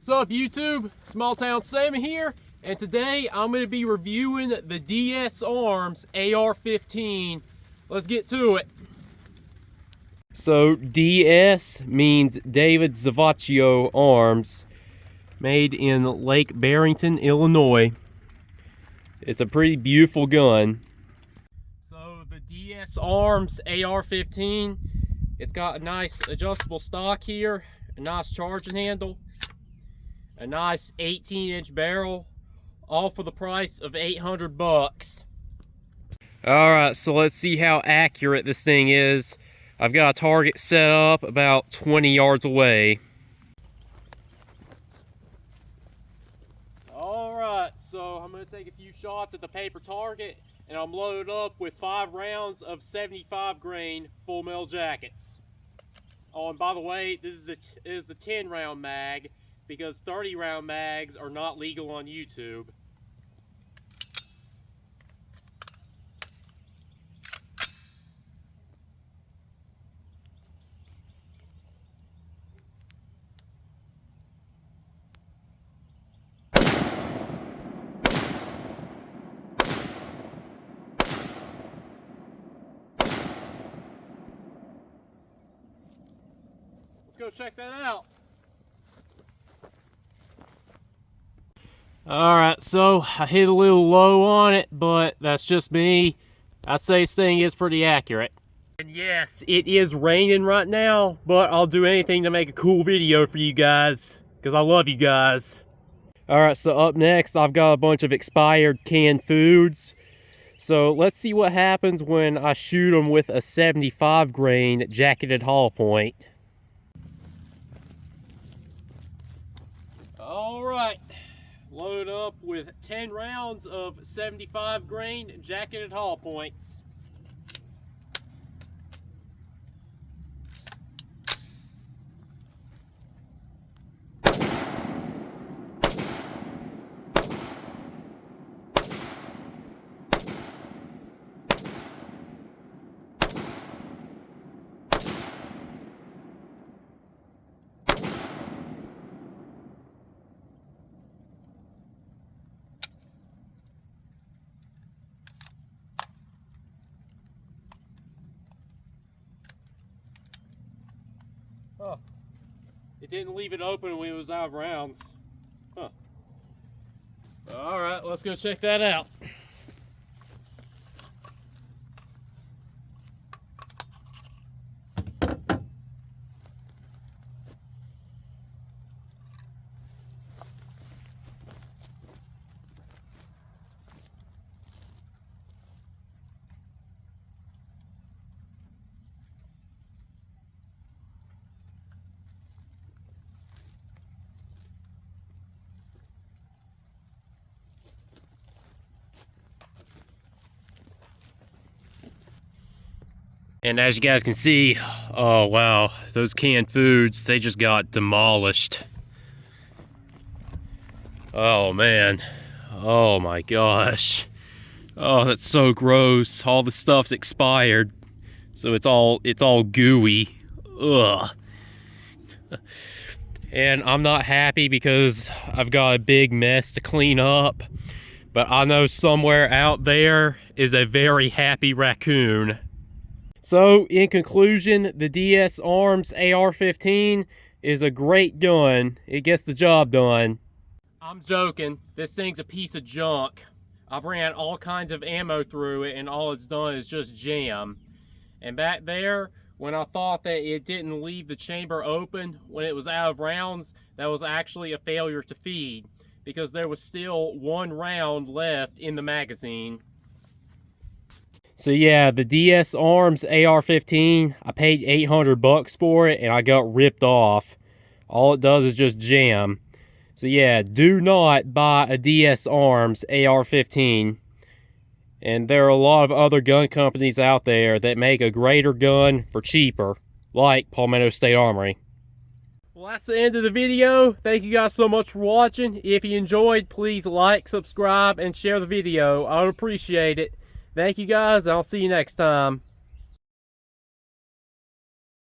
What's up, YouTube? Small Town Sammy here, and today I'm going to be reviewing the DS Arms AR15. Let's get to it. So DS means David Zavacchio Arms, made in Lake Barrington, Illinois. It's a pretty beautiful gun. So the DS Arms AR15, it's got a nice adjustable stock here, a nice charging handle, a nice 18-inch barrel, all for the price of 800 bucks. Alright, so let's see how accurate this thing is. I've got a target set up about 20 yards away. Alright, so I'm going to take a few shots at the paper target, and I'm loaded up with 5 rounds of 75 grain full metal jackets. Oh, and by the way, this is the 10 round mag, because 30 round mags are not legal on YouTube. Let's go check that out. Alright, so I hit a little low on it, but that's just me. I'd say this thing is pretty accurate. And yes, it is raining right now, but I'll do anything to make a cool video for you guys, because I love you guys. Alright, so up next, I've got a bunch of expired canned foods. So let's see what happens when I shoot them with a 75 grain jacketed hollow point. Alright. Load up with 10 rounds of 75 grain jacketed hollow points. Huh. It didn't leave it open when it was out of rounds. Huh. Alright, let's go check that out. And as you guys can see, oh wow, those canned foods, they just got demolished. Oh man, oh my gosh. Oh, that's so gross. All the stuff's expired, so it's all gooey. Ugh. And I'm not happy because I've got a big mess to clean up, but I know somewhere out there is a very happy raccoon. So, in conclusion, the DS Arms AR15 is a great gun. It gets the job done. I'm joking. This thing's a piece of junk. I've ran all kinds of ammo through it, and all it's done is just jam. And back there, when I thought that it didn't leave the chamber open when it was out of rounds, that was actually a failure to feed, because there was still 1 round left in the magazine. So yeah, the DS Arms AR15, I paid 800 bucks for it and I got ripped off. All it does is just jam. So yeah, do not buy a DS Arms AR15. And there are a lot of other gun companies out there that make a greater gun for cheaper, like Palmetto State Armory. Well, that's the end of the video. Thank you guys so much for watching. If you enjoyed, please like, subscribe, and share the video. I would appreciate it. Thank you guys, and I'll see you next time.